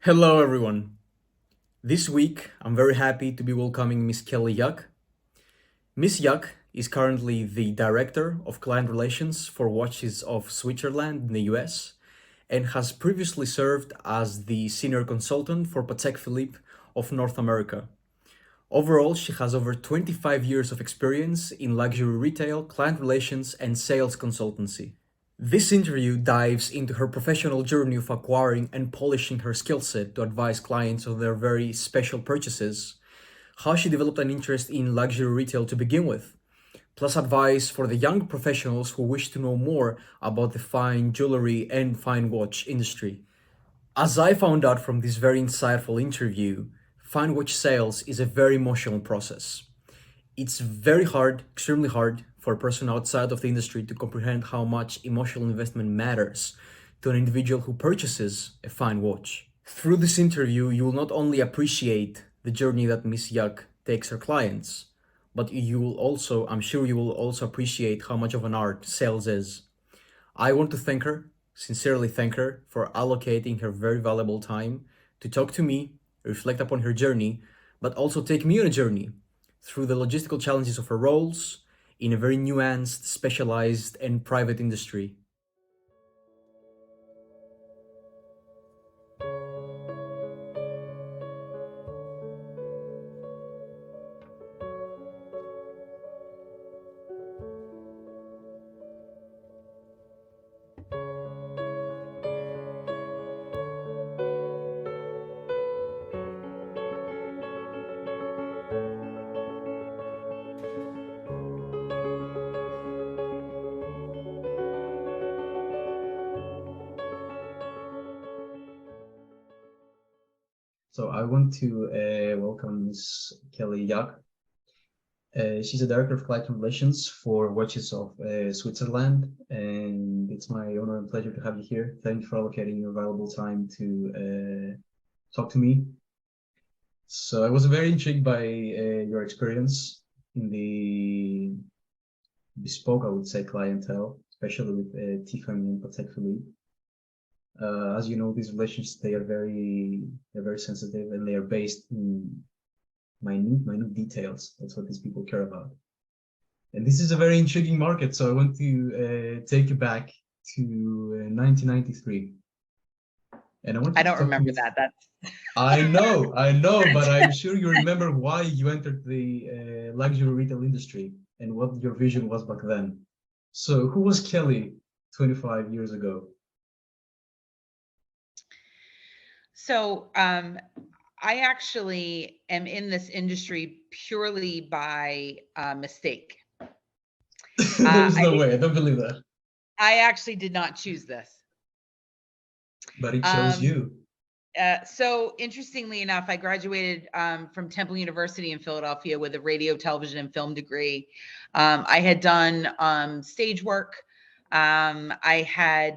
Hello, everyone. This week, I'm very happy to be welcoming Miss Kelly Yoch. Miss Yoch is currently the Director of Client Relations for Watches of Switzerland in the US and has previously served as the Senior Consultant for Patek Philippe of North America. Overall, she has over 25 years of experience in luxury retail, client relations, and sales consultancy. This interview dives into her professional journey of acquiring and polishing her skill set to advise clients on their very special purchases, how she developed an interest in luxury retail to begin with, plus advice for the young professionals who wish to know more about the fine jewelry and fine watch industry. As I found out from this very insightful interview, fine watch sales is a very emotional process. It's very hard, extremely hard, for a person outside of the industry to comprehend how much emotional investment matters to an individual who purchases a fine watch. Through this interview, you will not only appreciate the journey that Miss Yoch takes her clients, but you will also, I'm sure you will also appreciate how much of an art sales is. I want to thank her, sincerely thank her, for allocating her very valuable time to talk to me, reflect upon her journey, but also take me on a journey through the logistical challenges of her roles in a very nuanced, specialized, and private industry. So I want to welcome Ms. Kelly Yoch. She's a director of client relations for Watches of Switzerland, and it's my honor and pleasure to have you here. Thank you for allocating your valuable time to talk to me. So I was very intrigued by your experience in the bespoke, I would say, clientele, especially with Tiffany and Patek Philippe. As you know, these relationships, they're very sensitive, and they are based in minute details. That's what these people care about. And this is a very intriguing market. So I want to take you back to 1993. And I want I you to don't talk to remember me. that. That's I know, but I'm sure you remember why you entered the luxury retail industry and what your vision was back then. So who was Kelly 25 years ago? so I actually am in this industry purely by mistake. There's I no did way. I don't believe that. I actually did not choose this. But it chose Um, you. so interestingly enough, I graduated from Temple University in Philadelphia with a radio, television, and film degree. I had done stage work. I had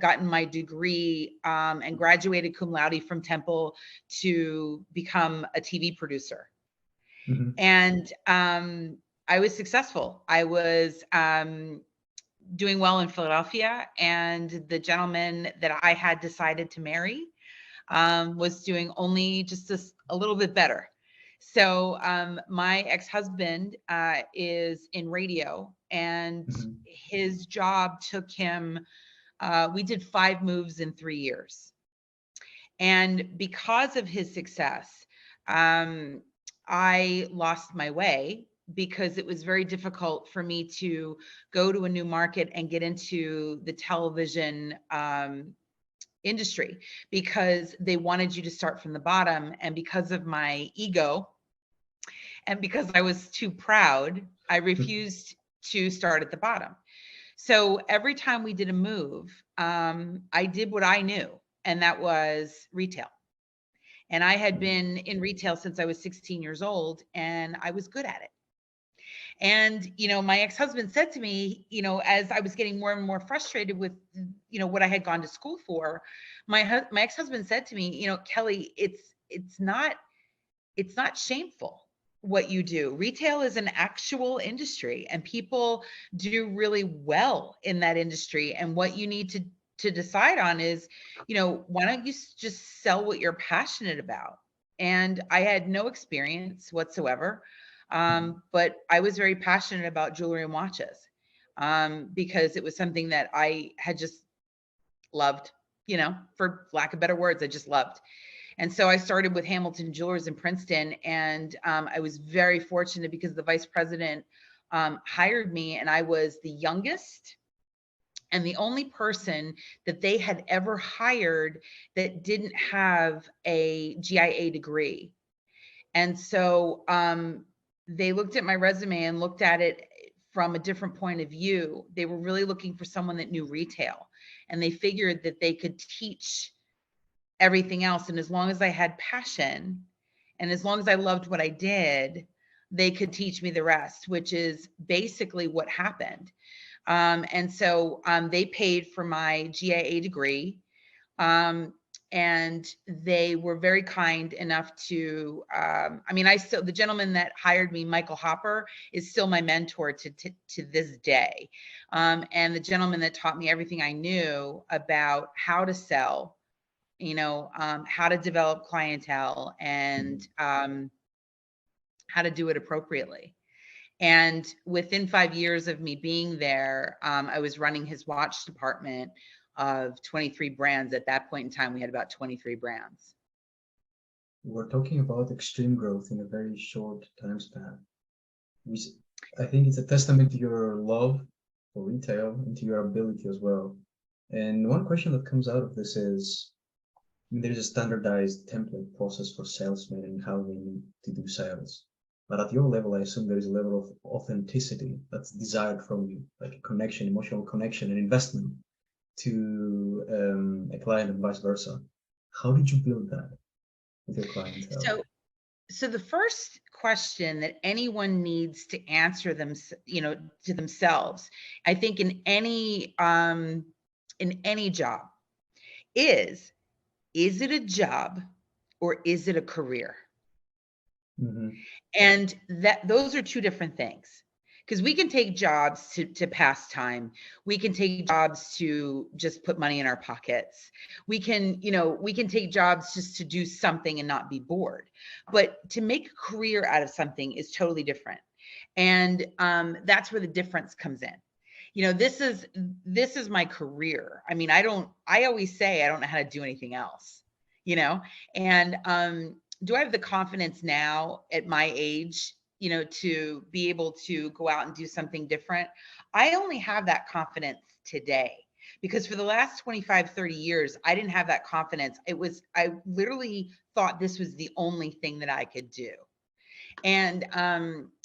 gotten my degree and graduated cum laude from Temple to become a TV producer. Mhm. And I was successful. I was doing well in Philadelphia, and the gentleman that I had decided to marry was doing only just a little bit better. So my ex-husband is in radio, and Mhm. his job took him. We did 5 moves in 3 years, and because of his success, um, I lost my way because it was very difficult for me to go to a new market and get into the television industry because they wanted you to start from the bottom. And because of my ego and because I was too proud, I refused to start at the bottom. So every time we did a move, I did what I knew, and that was retail. And I had been in retail since I was 16 years old, and I was good at it. And, my ex-husband said to me, as I was getting more and more frustrated with, what I had gone to school for, my ex-husband said to me, Kelly, it's not shameful what you do. Retail is an actual industry, and people do really well in that industry. And what you need to to decide on is, why don't you just sell what you're passionate about? And I had no experience whatsoever, but I was very passionate about jewelry and watches, because it was something that I had just loved, for lack of better words, I just loved. And so I started with Hamilton Jewelers in Princeton, and I was very fortunate because the vice president hired me, and I was the youngest and the only person that they had ever hired that didn't have a GIA degree. And so they looked at my resume and looked at it from a different point of view. They were really looking for someone that knew retail, and they figured that they could teach everything else. And as long as I had passion and as long as I loved what I did, they could teach me the rest, which is basically what happened. And so they paid for my GIA degree. And they were very kind enough to, the gentleman that hired me, Michael Hopper, is still my mentor to this day. And the gentleman that taught me everything I knew about how to sell, how to develop clientele, and how to do it appropriately. And within 5 years of me being there, I was running his watch department of 23 brands. At that point in time, we had about 23 brands. We're talking about extreme growth in a very short time span. I think it's a testament to your love for retail and to your ability as well. And one question that comes out of this is, there's a standardized template process for salesmen and how they need to do sales. But at your level, I assume there is a level of authenticity that's desired from you, like a connection, emotional connection, and investment to a client and vice versa. How did you build that with your clientele? So the first question that anyone needs to answer them, to themselves, I think in any job is it a job or is it a career? Mm-hmm. And those are two different things, because we can take jobs to pass time. We can take jobs to just put money in our pockets. We can take jobs just to do something and not be bored. But to make a career out of something is totally different. And that's where the difference comes in. This is my career. I mean, I always say I don't know how to do anything else, and do I have the confidence now at my age, to be able to go out and do something different? I only have that confidence today, because for the last 25, 30 years, I didn't have that confidence. I literally thought this was the only thing that I could do. And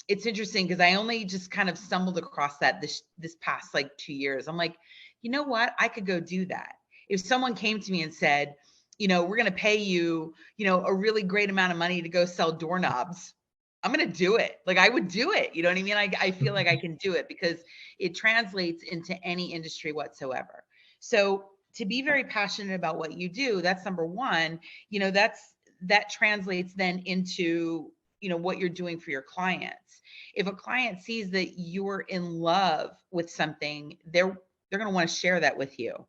it's interesting because I only just kind of stumbled across that this past like 2 years. I'm like, you know what? I could go do that. If someone came to me and said, we're going to pay you, a really great amount of money to go sell doorknobs, I'm going to do it. Like, I would do it. You know what I mean? I feel like I can do it because it translates into any industry whatsoever. So to be very passionate about what you do, that's number one. That translates then into, what you're doing for your clients. If a client sees that you're in love with something, they're going to want to share that with you,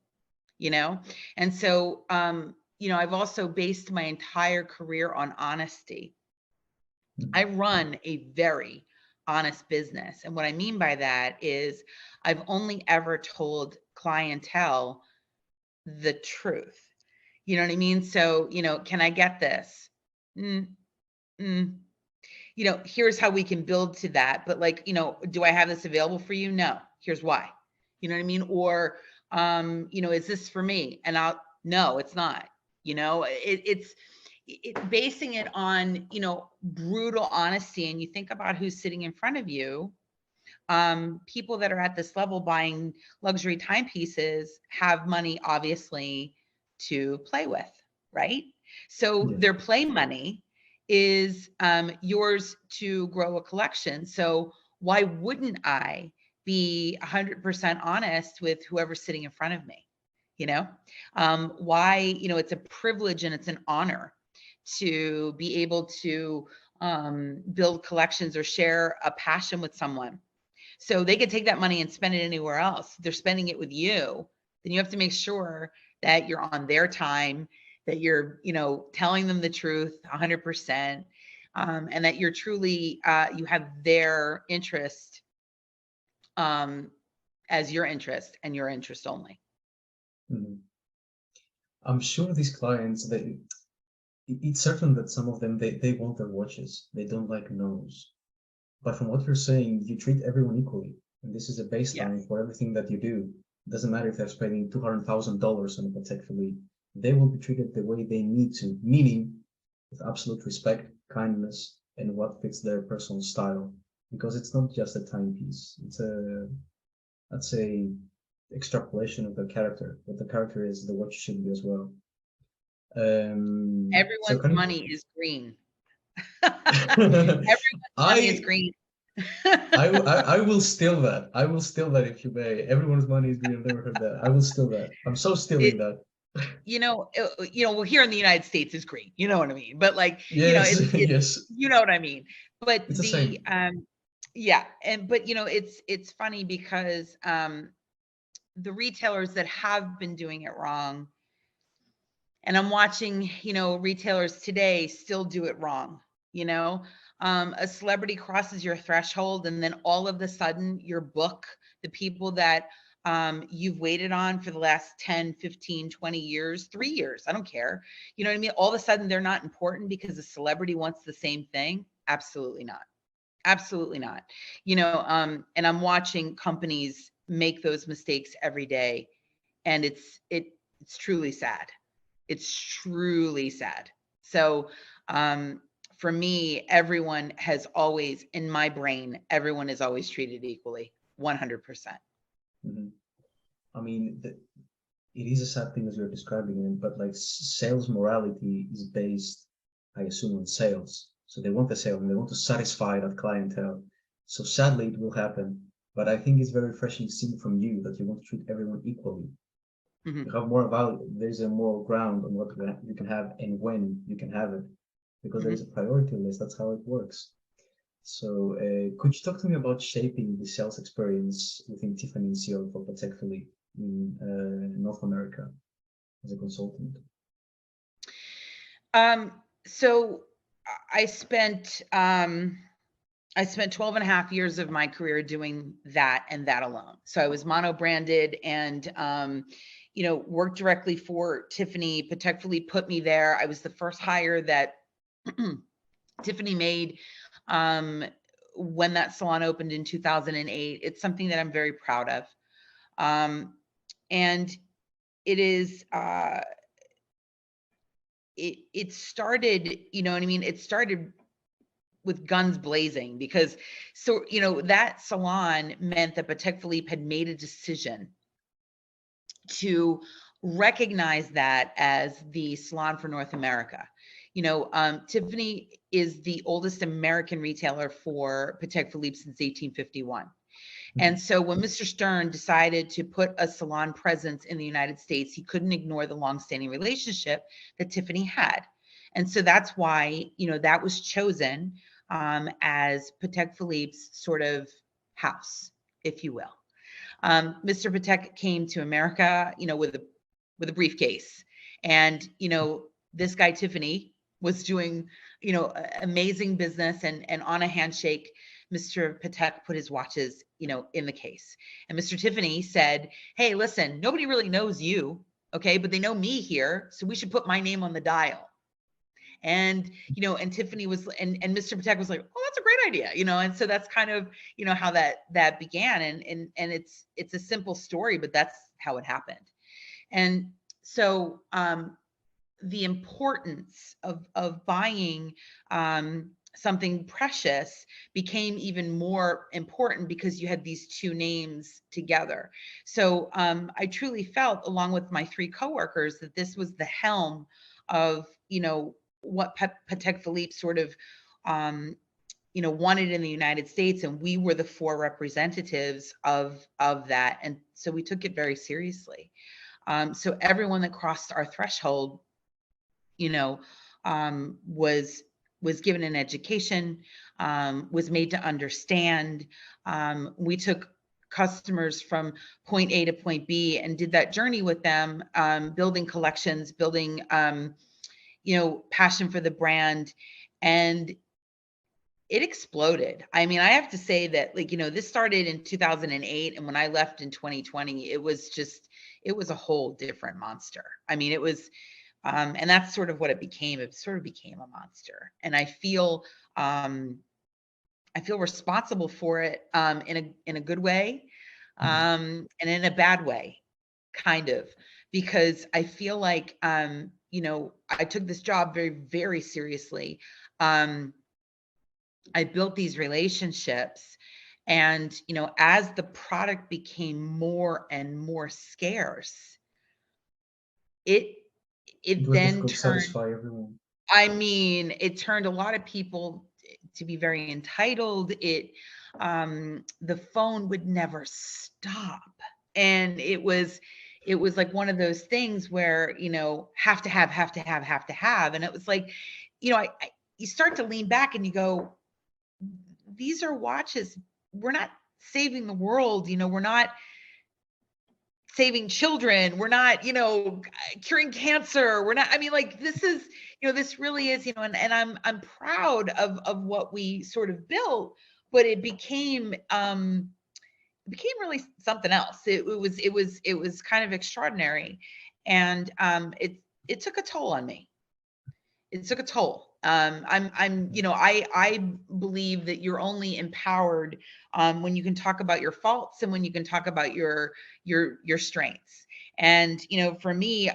And so, I've also based my entire career on honesty. I run a very honest business. And what I mean by that is I've only ever told clientele the truth. You know what I mean? So, can I get this? Here's how we can build to that. But do I have this available for you? No. Here's why. You know what I mean? Or, is this for me? And no, it's not. It's basing it on, brutal honesty. And you think about who's sitting in front of you. People that are at this level buying luxury timepieces have money, obviously, to play with, right? So their play money is yours to grow a collection. So why wouldn't I be 100% honest with whoever's sitting in front of me? Why, it's a privilege and it's an honor to be able to build collections or share a passion with someone. So they could take that money and spend it anywhere else. They're spending it with you. then you have to make sure that you're on their time, that you're, telling them the truth 100%, and that you're truly, you have their interest as your interest and your interest only. Mhm. I'm sure these clients, it's certain that some of them, they want their watches. They don't like no's. But from what you're saying, you treat everyone equally. And this is a baseline Yes. for everything that you do. It doesn't matter if they're spending $200,000 on a Patek Philippe. They will be treated the way they need to, meaning with absolute respect, kindness, and what fits their personal style. Because it's not just a timepiece. It's let's say, extrapolation of the character. What the character is, the watch should be as well. So Everyone's can money is green. you, Everyone's money is I green. I will steal that. I will steal that if you may. Everyone's money is green. I've never heard that. I will steal that. I'm so stealing It, that. well, here in the United States is green. You know what I mean? But like, Yes, it's, yes. you know what I mean? But It's the same. yeah. But it's funny because, the retailers that have been doing it wrong, and I'm watching, retailers today still do it wrong. You know, a celebrity crosses your threshold, and then all of a sudden your book, the people that you've waited on for the last 10, 15, 20 years, 3 years, I don't care. You know what I mean? All of a sudden they're not important because a celebrity wants the same thing. Absolutely not. Absolutely not. And I'm watching companies make those mistakes every day. And it's truly sad. It's truly sad. So, for me, everyone has always, in my brain, everyone is always treated equally, 100%. Mhm. I mean, it is a sad thing as you're describing it, but like sales morality is based, I assume, on sales. So they want the sale and they want to satisfy that clientele. So sadly, it will happen. But I think it's very refreshing seeing from you that you want to treat everyone equally. Mhm. You have more value. There's a moral ground on what you can have and when you can have it, because there is Mhm. a priority list. That's how it works. So, could you talk to me about shaping the sales experience within Tiffany Co for Patek Philippe in North America as a consultant? So I spent, I spent 12 and a half years of my career doing that and that alone. So I was mono branded and, worked directly for Tiffany. Patek Philippe put me there. I was the first hire that Tiffany made, when that salon opened in 2008. It's something that I'm very proud of. And it is, it started, you know what I mean? It started with guns blazing because, so, that salon meant that Patek Philippe had made a decision to recognize that as the salon for North America. Tiffany is the oldest American retailer for Patek Philippe since 1851. And so when Mr. Stern decided to put a salon presence in the United States, he couldn't ignore the longstanding relationship that Tiffany had. And so that's why, that was chosen as Patek Philippe's sort of house, if you will. Mr. Patek came to America, with a briefcase, and this guy Tiffany was doing, amazing business, and on a handshake, Mr. Patek put his watches, in the case, and Mr. Tiffany said, "Hey, listen, nobody really knows you, okay, but they know me here, so we should put my name on the dial." And and Tiffany was, and Mr. Patek was like, "Oh, that's a great idea," and so that's kind of how that began, and it's a simple story, but that's how it happened. And so the importance of buying something precious became even more important because you had these two names together. So I truly felt, along with my three coworkers, that this was the helm of what Patek Philippe sort of wanted in the United States, and we were the four representatives of that, and so we took it very seriously. So everyone that crossed our threshold, was given an education, was made to understand. We took customers from point A to point B and did that journey with them, building collections, building, passion for the brand. And it exploded. I mean, I have to say that, this started in 2008. And when I left in 2020, it was a whole different monster. I mean, it was, and that's sort of what it became. It sort of became a monster. And I feel responsible for it, in a good way, and in a bad way, kind of, because I feel like, I took this job very, very seriously. I built these relationships, and, as the product became more and more scarce, it It was then difficult to turned, satisfy everyone. I mean, it turned a lot of people to be very entitled. The phone would never stop. And it was like one of those things where, have to have, have to have, have to have. And it was like, you start to lean back and you go, these are watches. We're not saving the world. We're not saving children. We're not, curing cancer. We're not, I mean, like, this is, this really is, and I'm proud of what we sort of built, but it became really something else. It was kind of extraordinary. And it took a toll on me. It took a toll. I believe that you're only empowered when you can talk about your faults and when you can talk about your strengths. And for me,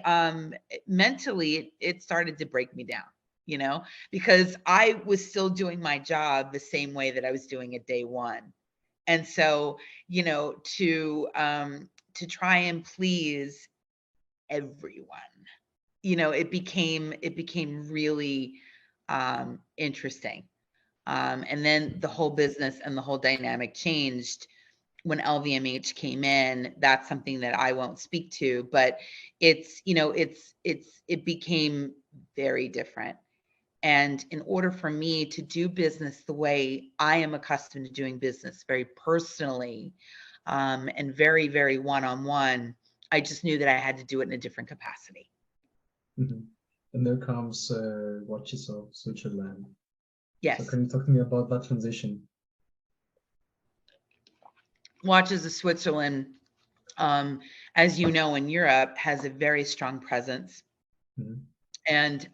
mentally, it started to break me down. Because I was still doing my job the same way that I was doing it day one. And so, to try and please everyone, it became really interesting. And then the whole business and the whole dynamic changed when LVMH came in. That's something that I won't speak to, but it became very different. And in order for me to do business the way I am accustomed to doing business, very personally, and very, very one-on-one, I just knew that I had to do it in a different capacity. Mhm. And there comes Watches of Switzerland. Yes. So can you talk to me about that transition? Watches of Switzerland, as you know, in Europe, has a very strong presence. Mhm. And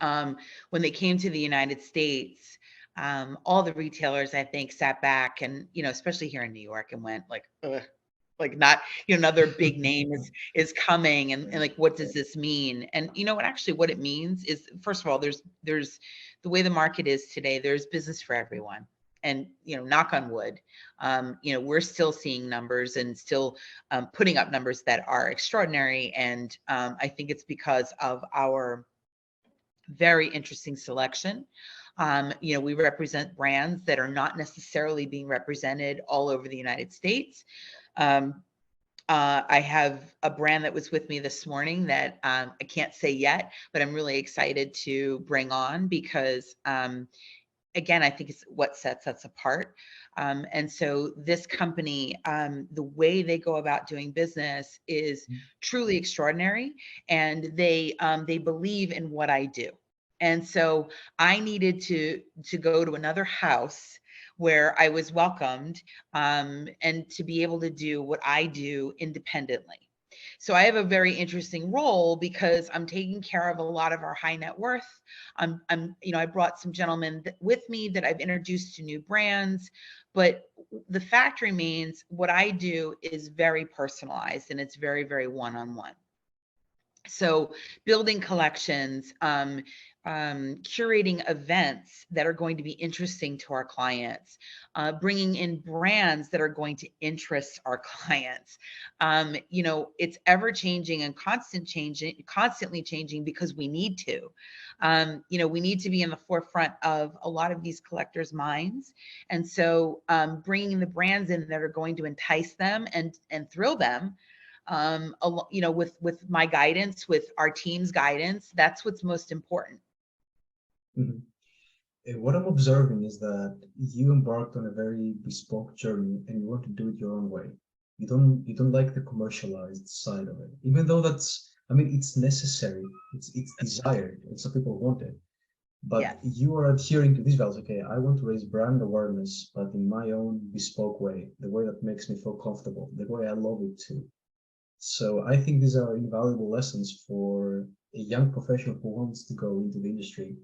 when they came to the United States, all the retailers, I think, sat back and, especially here in New York, and went like, ugh, like, not, another big name is coming, and like, what does this mean? And what it means is, first of all, there's the way the market is today, there's business for everyone. And, knock on wood, we're still seeing numbers and still putting up numbers that are extraordinary. And I think it's because of our very interesting selection. We represent brands that are not necessarily being represented all over the United States. I have a brand that was with me this morning that I can't say yet, but I'm really excited to bring on because, again, I think it's what sets us apart. And so this company, the way they go about doing business is truly extraordinary, and they believe in what I do. And so I needed to go to another house where I was welcomed, and to be able to do what I do independently. So I have a very interesting role because I'm taking care of a lot of our high net worth. I brought some gentlemen with me that I've introduced to new brands, but the fact remains, what I do is very personalized and it's very, very one-on-one. So building collections, curating events that are going to be interesting to our clients, bringing in brands that are going to interest our clients. It's ever changing and constantly changing because we need to. We need to be in the forefront of a lot of these collectors' minds. And so bringing the brands in that are going to entice them and thrill them, with my guidance, with our team's guidance, that's what's most important. Mhm. What I'm observing is that you embarked on a very bespoke journey and you want to do it your own way. You don't like the commercialized side of it, even though that's, I mean, it's necessary, it's desired, and some people want it. But Yes. you are adhering to these values. Okay, I want to raise brand awareness, but in my own bespoke way, the way that makes me feel comfortable, the way I love it too. So I think these are invaluable lessons for a young professional who wants to go into the industry,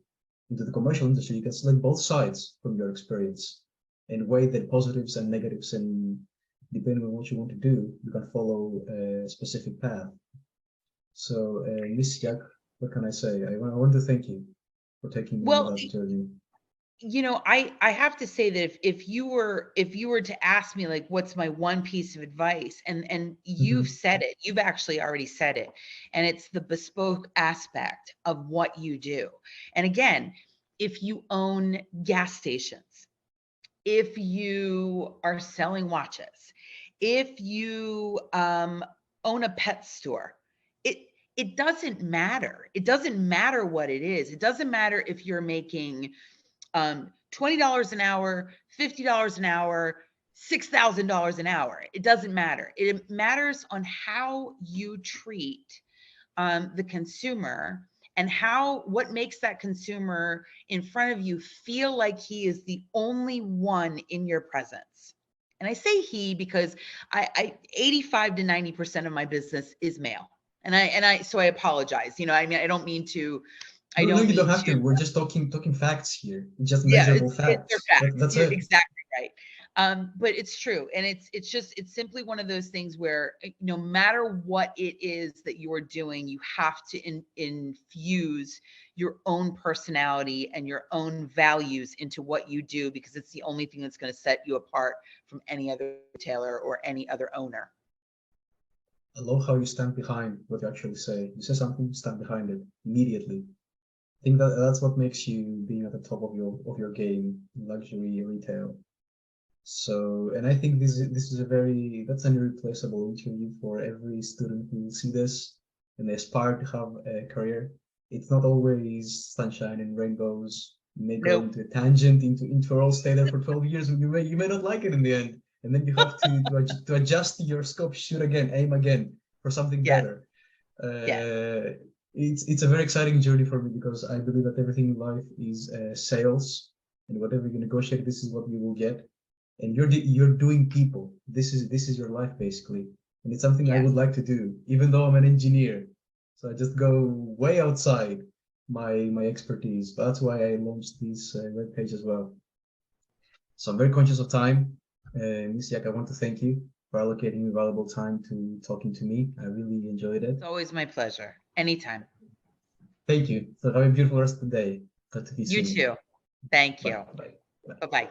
into the commercial industry. You can select both sides from your experience and weigh the positives and negatives, and depending on what you want to do, you can follow a specific path. So, Miss Yak, what can I say? I want to thank you for taking me on Well, that journey. you know, I have to say that if you were to ask me like what's my one piece of advice, and you've said it, you've actually already said it, and it's the bespoke aspect of what you do. And again, if you own gas stations, if you are selling watches, if you own a pet store, it doesn't matter. It doesn't matter what it is. It doesn't matter if you're making $20 an hour, $50 an hour, $6,000 an hour. It doesn't matter. It matters on how you treat the consumer, and what makes that consumer in front of you feel like he is the only one in your presence. And I say he because I 85 to 90% of my business is male. So I apologize. You know, I mean, I don't mean to. I No, don't you don't mean have to. to. We're just talking facts here. Just Yeah, measurable they're facts. facts. That's You're it. exactly right. But it's true, and it's simply one of those things where no matter what it is that you are doing, you have to infuse your own personality and your own values into what you do, because it's the only thing that's going to set you apart from any other retailer or any other owner. I love how you stand behind what you actually say. You say something, stand behind it immediately. I think that's what makes you being at the top of your game in luxury retail. So, and I think this is that's an irreplaceable interview for every student who will see this and they aspire to have a career. It's not always sunshine and rainbows. You may go Nope. into a tangent, into a role, stay there for 12 years, and you may not like it in the end. And then you have to adjust your scope, shoot again, aim again for something Yes. better. Yes. It's a very exciting journey for me because I believe that everything in life is sales, and whatever you negotiate, this is what you will get. And you're doing people. This is your life basically, and it's something I Yes. would like to do, even though I'm an engineer. So I just go way outside my expertise. But that's why I launched this web page as well. So I'm very conscious of time. Ms. Yak, I want to thank you for allocating your valuable time to talking to me. I really enjoyed it. It's always my pleasure. Anytime. Thank you. So have a beautiful rest of the day. Talk to you You soon. too. Thank Bye. you. Bye. Bye. Bye-bye.